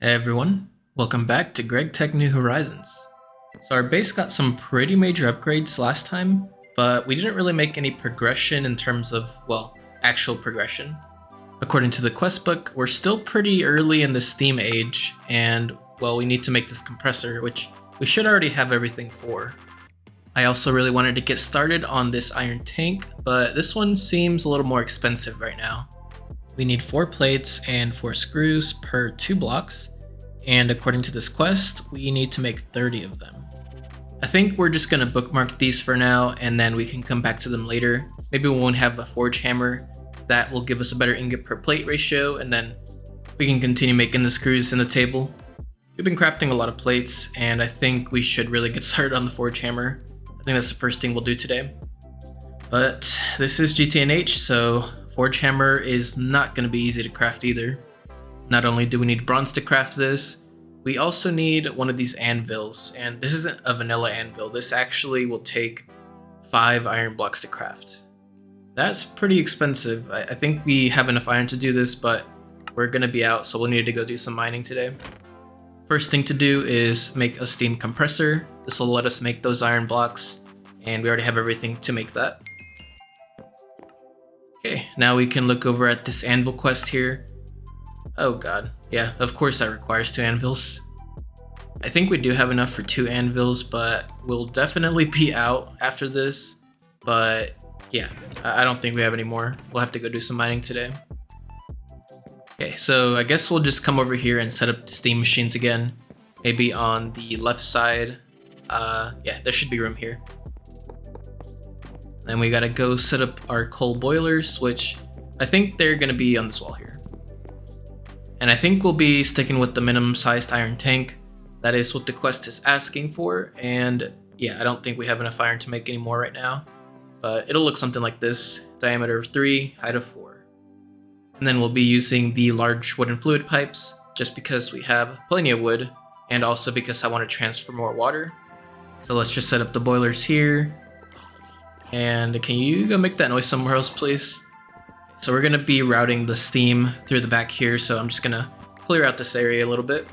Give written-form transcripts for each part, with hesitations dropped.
Hey everyone, welcome back to GregTech New Horizons. So our base got some pretty major upgrades last time, but we didn't really make any progression in terms of, well, actual progression. According to the quest book, we're still pretty early in the Steam age, and, well, we need to make this compressor, which we should already have everything for. I also really wanted to get started on this iron tank, but this one seems a little more expensive right now. We need 4 plates and 4 screws per 2 blocks, and according to this quest, we need to make 30 of them. I think we're just going to bookmark these for now, and then we can come back to them later. Maybe we won't have a forge hammer. That will give us a better ingot per plate ratio, and then we can continue making the screws in the table. We've been crafting a lot of plates, and I think we should really get started on the forge hammer. I think that's the first thing we'll do today. But this is GTNH, so forge hammer is not going to be easy to craft either. Not only do we need bronze to craft this, we also need one of these anvils, and this isn't a vanilla anvil. This actually will take 5 iron blocks to craft. That's pretty expensive. I think we have enough iron to do this, but we're going to be out, so we'll need to go do some mining today. First thing to do is make a steam compressor. This will let us make those iron blocks, and we already have everything to make that. Okay, now we can look over at this anvil quest here. Oh god, yeah, of course that requires 2 anvils. I think we do have enough for 2 anvils, but we'll definitely be out after this. But yeah, I don't think we have any more. We'll have to go do some mining today. Okay, so I guess we'll just come over here and set up the steam machines again. Maybe on the left side. Yeah, there should be room here. Then we gotta go set up our coal boilers, which I think they're gonna be on this wall here. And I think we'll be sticking with the minimum sized iron tank. That is what the quest is asking for, and yeah, I don't think we have enough iron to make any more right now. But it'll look something like this: diameter of 3, height of 4. And then we'll be using the large wooden fluid pipes, just because we have plenty of wood, and also because I want to transfer more water. So let's just set up the boilers here. And can you go make that noise somewhere else, please? So we're going to be routing the steam through the back here, so I'm just going to clear out this area a little bit.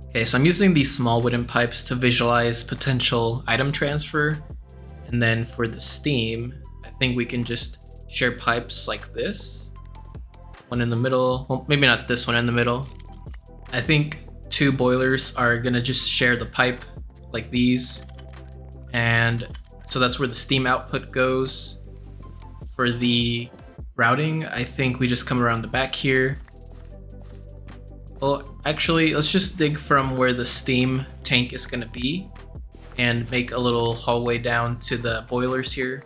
Okay, so I'm using these small wooden pipes to visualize potential item transfer. And then for the steam, I think we can just share pipes like this. One in the middle, well, maybe not this one in the middle. I think 2 boilers are going to just share the pipe like these. And so that's where the steam output goes. For the routing, I think we just come around the back here. Well, actually, let's just dig from where the steam tank is going to be and make a little hallway down to the boilers here.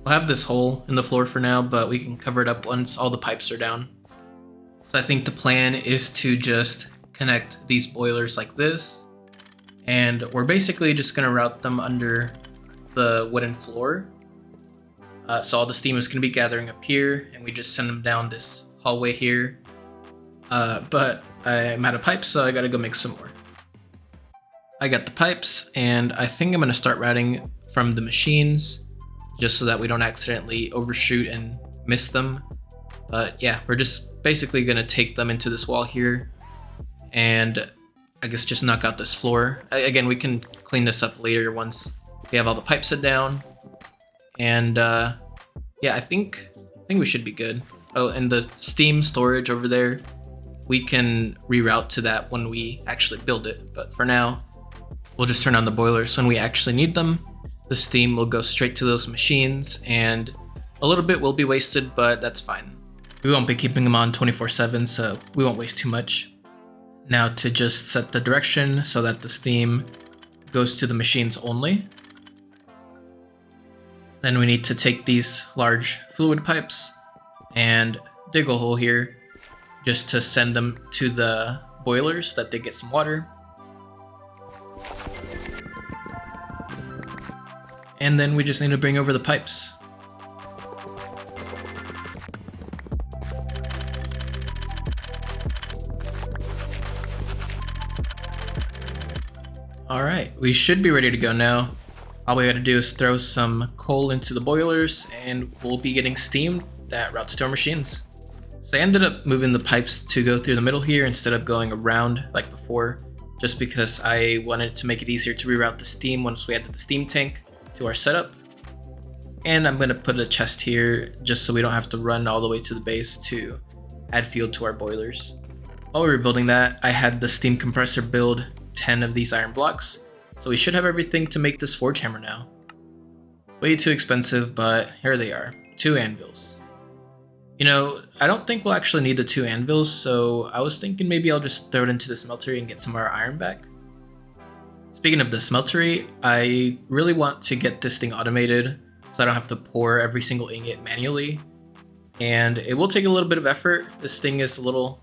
We'll have this hole in the floor for now, but we can cover it up once all the pipes are down. So I think the plan is to just connect these boilers like this, and we're basically just going to route them under the wooden floor. So all the steam is going to be gathering up here, and we just send them down this hallway here. But I'm out of pipes, so I gotta go make some more. I got the pipes, and I think I'm going to start routing from the machines, just so that we don't accidentally overshoot and miss them. But yeah, we're just basically going to take them into this wall here, and I guess just knock out this floor. Again, we can clean this up later once we have all the pipes set down. And yeah, I think we should be good. Oh, and the steam storage over there, we can reroute to that when we actually build it. But for now, we'll just turn on the boilers when we actually need them. The steam will go straight to those machines, and a little bit will be wasted, but that's fine. We won't be keeping them on 24/7, so we won't waste too much. Now to just set the direction so that the steam goes to the machines only. Then we need to take these large fluid pipes and dig a hole here just to send them to the boilers so that they get some water. And then we just need to bring over the pipes. Alright, we should be ready to go now. All we gotta do is throw some coal into the boilers, and we'll be getting steam that routes to our machines. So I ended up moving the pipes to go through the middle here instead of going around like before, just because I wanted to make it easier to reroute the steam once we added the steam tank to our setup. And I'm going to put a chest here just so we don't have to run all the way to the base to add fuel to our boilers. While we were building that, I had the steam compressor build 10 of these iron blocks, so we should have everything to make this forge hammer now. Way too expensive, but here they are, 2 anvils. You know, I don't think we'll actually need the 2 anvils, so I was thinking maybe I'll just throw it into the smeltery and get some of our iron back. Speaking of the smeltery, I really want to get this thing automated so I don't have to pour every single ingot manually. And it will take a little bit of effort. This thing is a little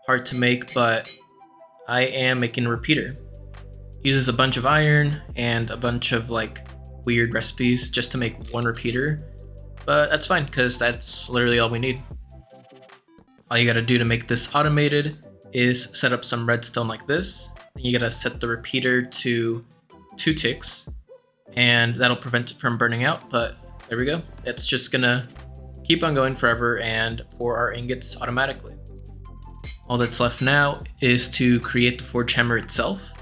hard to make, but I am making a repeater. Uses a bunch of iron and a bunch of like weird recipes just to make one repeater. But that's fine, because that's literally all we need. All you gotta do to make this automated is set up some redstone like this. And you gotta set the repeater to 2 ticks, and that'll prevent it from burning out. But there we go. It's just gonna keep on going forever and pour our ingots automatically. All that's left now is to create the forge hammer itself.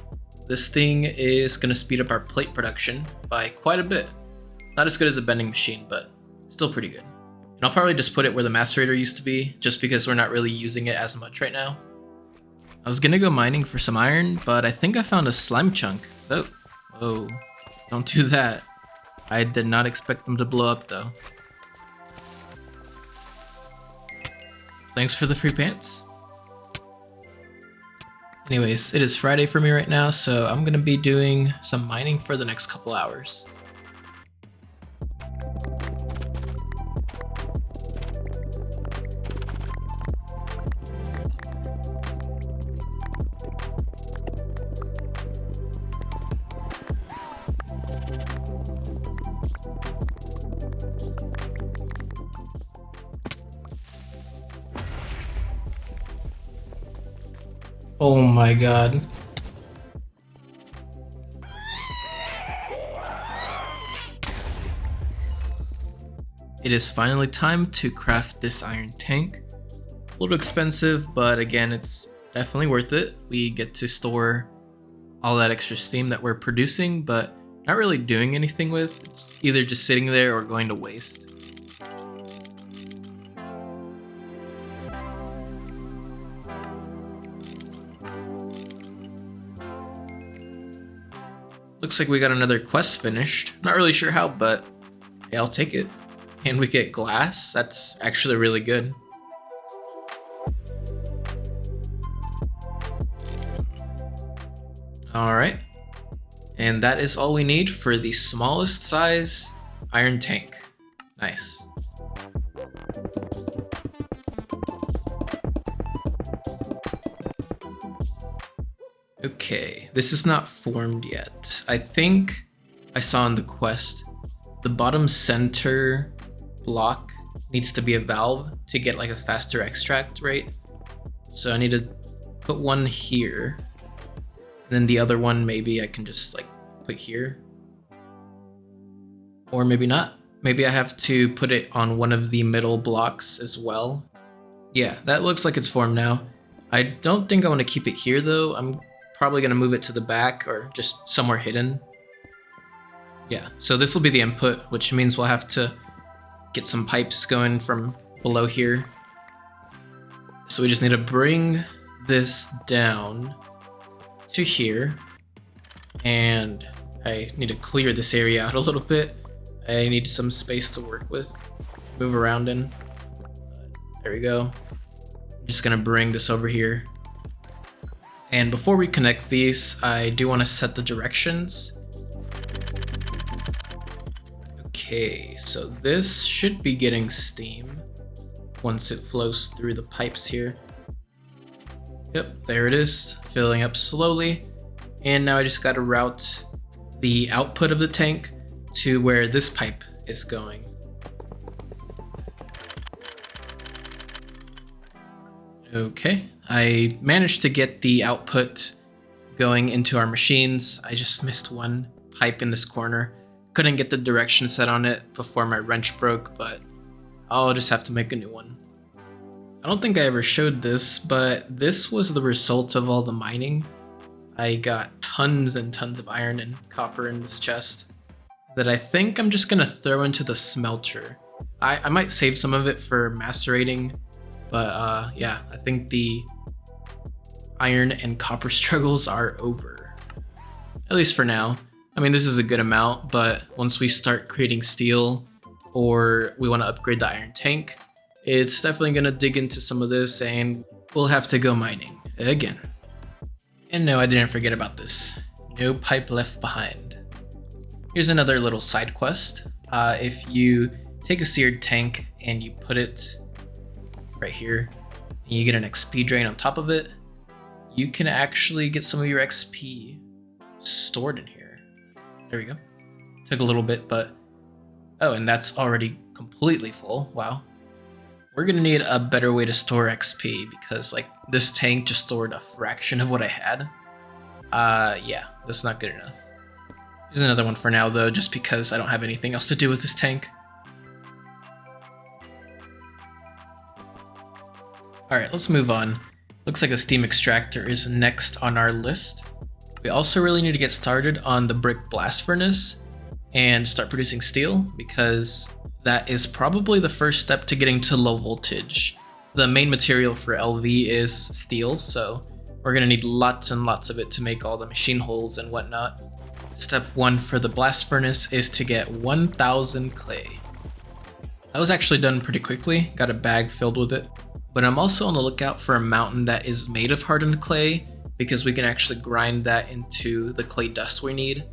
This thing is gonna speed up our plate production by quite a bit. Not as good as a bending machine, but still pretty good. And I'll probably just put it where the macerator used to be, just because we're not really using it as much right now. I was gonna go mining for some iron, but I think I found a slime chunk. Oh, don't do that. I did not expect them to blow up though. Thanks for the free pants. Anyways, it is Friday for me right now, so I'm gonna be doing some mining for the next couple hours. Oh my god. It is finally time to craft this iron tank. A little expensive, but again, it's definitely worth it. We get to store all that extra steam that we're producing, but not really doing anything with. It's either just sitting there or going to waste. Looks like we got another quest finished. Not really sure how, but hey, I'll take it. And we get glass. That's actually really good. All right. And that is all we need for the smallest size iron tank. Nice. Okay, this is not formed yet. I think I saw in the quest, the bottom center block needs to be a valve to get like a faster extract rate. So I need to put one here. And then the other one, maybe I can just like put here. Or maybe not. Maybe I have to put it on one of the middle blocks as well. Yeah, that looks like it's formed now. I don't think I want to keep it here though. I'm probably going to move it to the back or just somewhere hidden. Yeah, so this will be the input, which means we'll have to get some pipes going from below here. So we just need to bring this down to here. And I need to clear this area out a little bit. I need some space to work with, move around in. There we go. I'm just going to bring this over here. And before we connect these, I do want to set the directions. Okay, so this should be getting steam once it flows through the pipes here. Yep, there it is, filling up slowly. And now I just got to route the output of the tank to where this pipe is going. Okay, I managed to get the output going into our machines. I just missed one pipe in this corner. Couldn't get the direction set on it before my wrench broke, but I'll just have to make a new one. I don't think I ever showed this, but this was the result of all the mining. I got tons and tons of iron and copper in this chest that I think I'm just gonna throw into the smelter. I might save some of it for macerating, but yeah, I think the iron and copper struggles are over. At least for now. I mean, this is a good amount, but once we start creating steel or we want to upgrade the iron tank, it's definitely going to dig into some of this and we'll have to go mining again. And no, I didn't forget about this. No pipe left behind. Here's another little side quest. If you take a seared tank and you put it right here, and you get an XP drain on top of it, you can actually get some of your XP stored in here. There we go. Took a little bit, but oh, and that's already completely full. Wow. We're gonna need a better way to store XP because like this tank just stored a fraction of what I had. Yeah, that's not good enough. Here's another one for now though, just because I don't have anything else to do with this tank. Alright, let's move on. Looks like a steam extractor is next on our list. We also really need to get started on the brick blast furnace and start producing steel because that is probably the first step to getting to low voltage. The main material for LV is steel, so we're gonna need lots and lots of it to make all the machine holes and whatnot. Step 1 for the blast furnace is to get 1000 clay. That was actually done pretty quickly, got a bag filled with it. But I'm also on the lookout for a mountain that is made of hardened clay because we can actually grind that into the clay dust we need.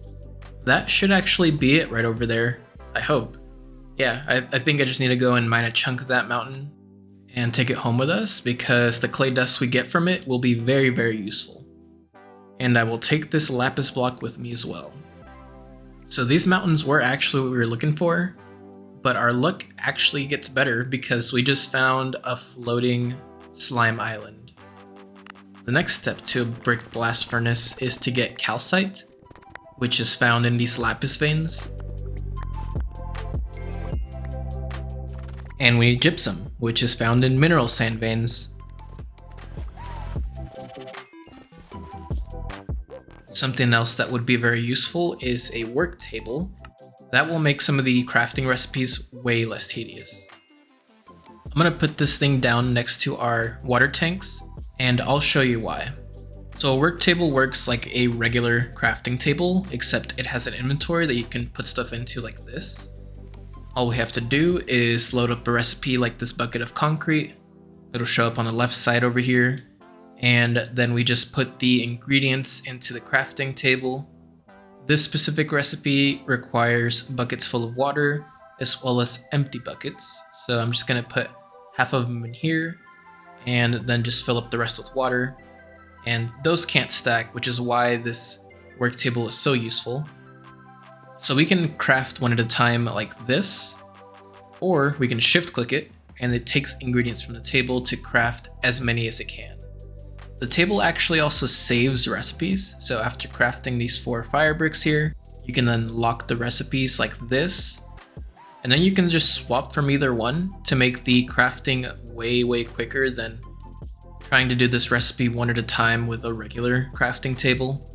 That should actually be it right over there, I hope. Yeah, I think I just need to go and mine a chunk of that mountain and take it home with us because the clay dust we get from it will be very, very useful. And I will take this lapis block with me as well. So these mountains were actually what we were looking for, but our luck actually gets better because we just found a floating slime island. The next step to a brick blast furnace is to get calcite, which is found in these lapis veins. And we need gypsum, which is found in mineral sand veins. Something else that would be very useful is a work table. That will make some of the crafting recipes way less tedious. I'm gonna put this thing down next to our water tanks, and I'll show you why. So a work table works like a regular crafting table, except it has an inventory that you can put stuff into like this. All we have to do is load up a recipe like this bucket of concrete. It'll show up on the left side over here, and then we just put the ingredients into the crafting table. This specific recipe requires buckets full of water as well as empty buckets. So I'm just gonna put half of them in here and then just fill up the rest with water. And those can't stack, which is why this work table is so useful. So we can craft one at a time like this, or we can shift click it and it takes ingredients from the table to craft as many as it can. The table actually also saves recipes, so after crafting these 4 fire bricks here, you can then lock the recipes like this, and then you can just swap from either one to make the crafting way quicker than trying to do this recipe one at a time with a regular crafting table.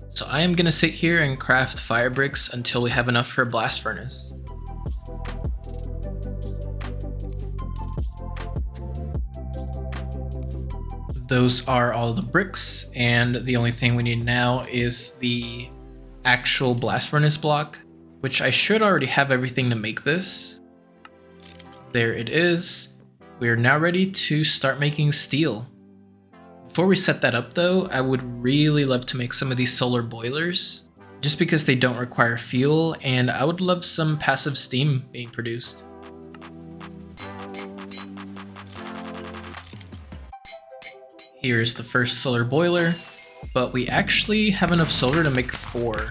So I am gonna sit here and craft fire bricks until we have enough for a blast furnace. Those are all the bricks, and the only thing we need now is the actual blast furnace block, which I should already have everything to make this. There it is. We are now ready to start making steel. Before we set that up though, I would really love to make some of these solar boilers, just because they don't require fuel, and I would love some passive steam being produced. Here's the first solar boiler, but we actually have enough solar to make 4.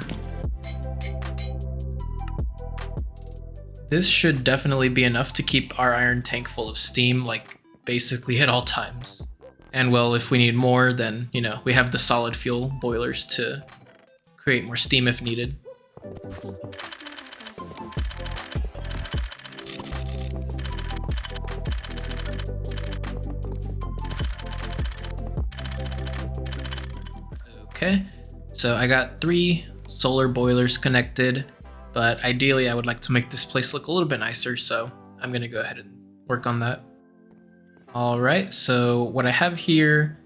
This should definitely be enough to keep our iron tank full of steam, like basically at all times. And well, if we need more, then, you know, we have the solid fuel boilers to create more steam if needed. Okay, so I got 3 solar boilers connected, but ideally I would like to make this place look a little bit nicer, so I'm gonna go ahead and work on that. Alright, so what I have here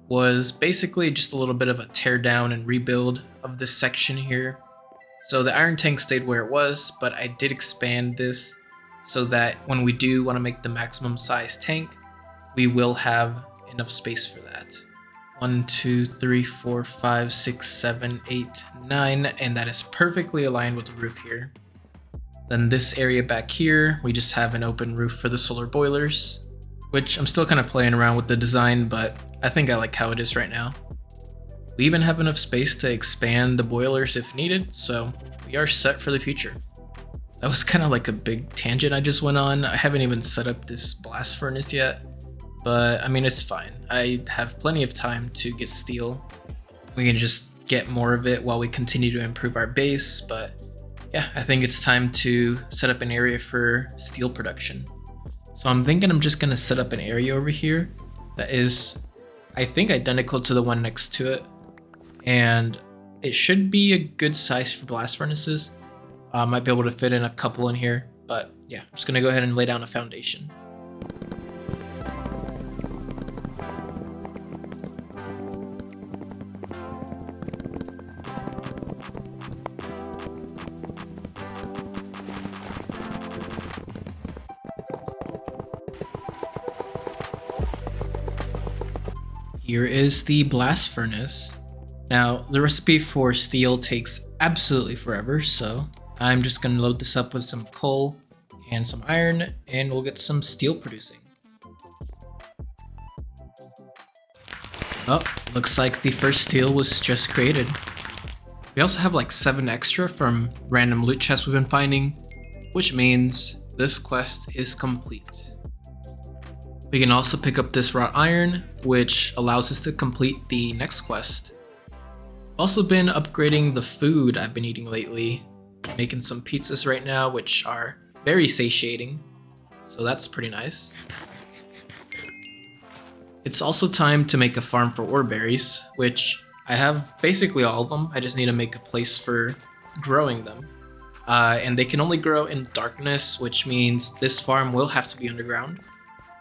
was basically just a little bit of a tear down and rebuild of this section here. So the iron tank stayed where it was, but I did expand this so that when we do want to make the maximum size tank, we will have enough space for that. 1, 2, 3, 4, 5, 6, 7, 8, 9, and that is perfectly aligned with the roof here. Then this area back here, we just have an open roof for the solar boilers, which I'm still kind of playing around with the design, but I think I like how it is right now. We even have enough space to expand the boilers if needed, so we are set for the future. That was kind of like a big tangent I just went on. I haven't even set up this blast furnace yet, but I mean, it's fine. I have plenty of time to get steel. We can just get more of it while we continue to improve our base, but yeah, I think it's time to set up an area for steel production. So I'm thinking I'm just gonna set up an area over here that is, I think, identical to the one next to it. And it should be a good size for blast furnaces. Might be able to fit in a couple in here, but yeah, I'm just gonna go ahead and lay down a foundation. Here is the blast furnace. Now, the recipe for steel takes absolutely forever, so I'm just gonna load this up with some coal and some iron, and we'll get some steel producing. Oh, looks like the first steel was just created. We also have like 7 extra from random loot chests we've been finding, which means this quest is complete. We can also pick up this wrought iron, which allows us to complete the next quest. Also been upgrading the food I've been eating lately, making some pizzas right now, which are very satiating, so that's pretty nice. It's also time to make a farm for Oreberries, which I have basically all of them. I just need to make a place for growing them. And they can only grow in darkness, which means this farm will have to be underground.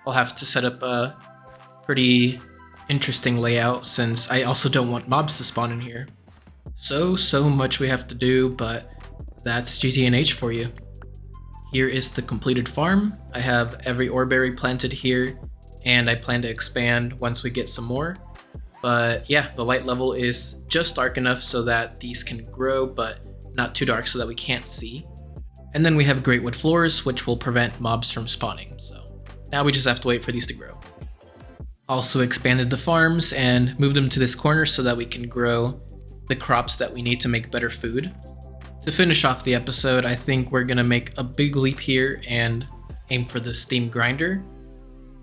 I'll have to set up a pretty interesting layout since I also don't want mobs to spawn in here. So much we have to do, but that's GTNH for you. Here is the completed farm. I have every Oreberry planted here, and I plan to expand once we get some more. But yeah, the light level is just dark enough so that these can grow, but not too dark so that we can't see. And then we have great wood floors, which will prevent mobs from spawning. So now we just have to wait for these to grow. Also expanded the farms and moved them to this corner so that we can grow the crops that we need to make better food. To finish off the episode, I think we're gonna make a big leap here and aim for the steam grinder.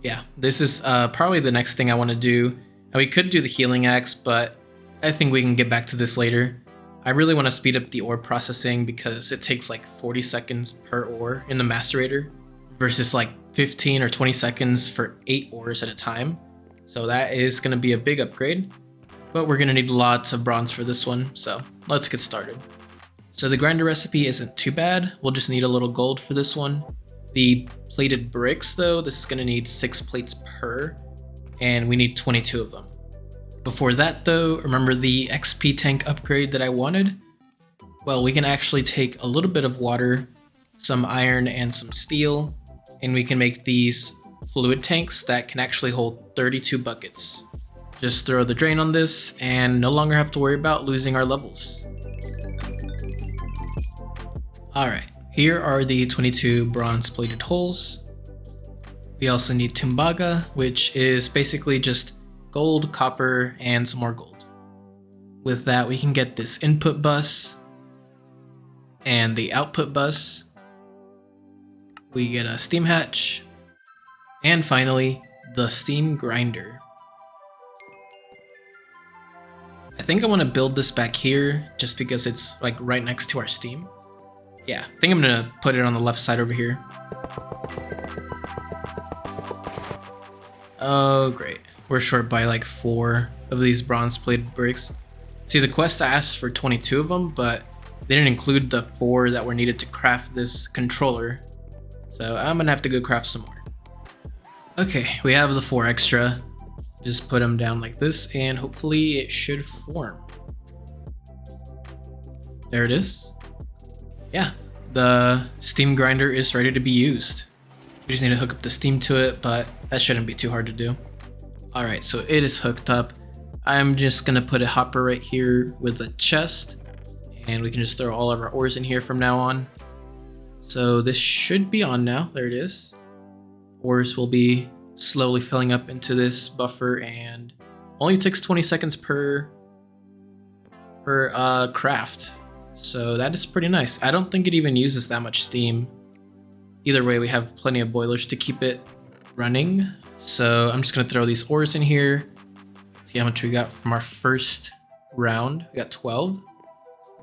Yeah, this is probably the next thing I want to do. And we could do the healing axe, but I think we can get back to this later. I really want to speed up the ore processing because it takes like 40 seconds per ore in the macerator versus like 15 or 20 seconds for 8 ores at a time. So that is going to be a big upgrade, but we're going to need lots of bronze for this one. So let's get started. So the grinder recipe isn't too bad. We'll just need a little gold for this one. The plated bricks though, this is going to need 6 plates per, and we need 22 of them. Before that though, remember the XP tank upgrade that I wanted? Well, we can actually take a little bit of water, some iron, and some steel, and we can make these fluid tanks that can actually hold 32 buckets. Just throw the drain on this and no longer have to worry about losing our levels. Alright, here are the 22 bronze plated holes. We also need tumbaga, which is basically just gold, copper, and some more gold. With that, we can get this input bus and the output bus. We get a steam hatch, and finally, the steam grinder. I think I want to build this back here just because it's like right next to our steam. Yeah, I think I'm gonna put it on the left side over here. Oh, great. We're short by like 4 of these bronze plated bricks. See, the quest asked for 22 of them, but they didn't include the 4 that were needed to craft this controller. So I'm gonna have to go craft some more. Okay, we have the 4 extra. Just put them down like this and hopefully it should form. There it is. Yeah, the steam grinder is ready to be used. We just need to hook up the steam to it, but that shouldn't be too hard to do. Alright, so it is hooked up. I'm just gonna put a hopper right here with a chest, and we can just throw all of our ores in here from now on. So this should be on now. There it is. Ores will be slowly filling up into this buffer, and only takes 20 seconds per craft. So that is pretty nice. I don't think it even uses that much steam. Either way, we have plenty of boilers to keep it running. So I'm just gonna throw these ores in here. See how much we got from our first round. We got 12.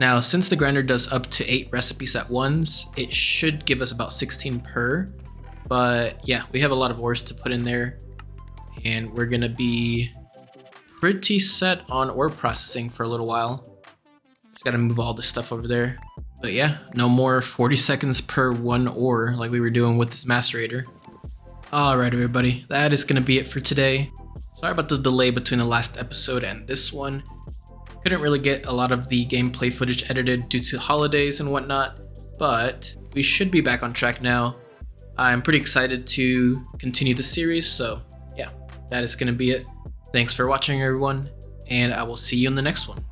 Now, since the grinder does up to 8 recipes at once, it should give us about 16 per. But yeah, we have a lot of ores to put in there, and we're gonna be pretty set on ore processing for a little while. Just gotta move all this stuff over there. But yeah, no more 40 seconds per 1 ore like we were doing with this macerator. Alright everybody, that is gonna be it for today. Sorry about the delay between the last episode and this one. Couldn't really get a lot of the gameplay footage edited due to holidays and whatnot, but we should be back on track now. I'm pretty excited to continue the series, so yeah, that is gonna be it. Thanks for watching everyone, and I will see you in the next one.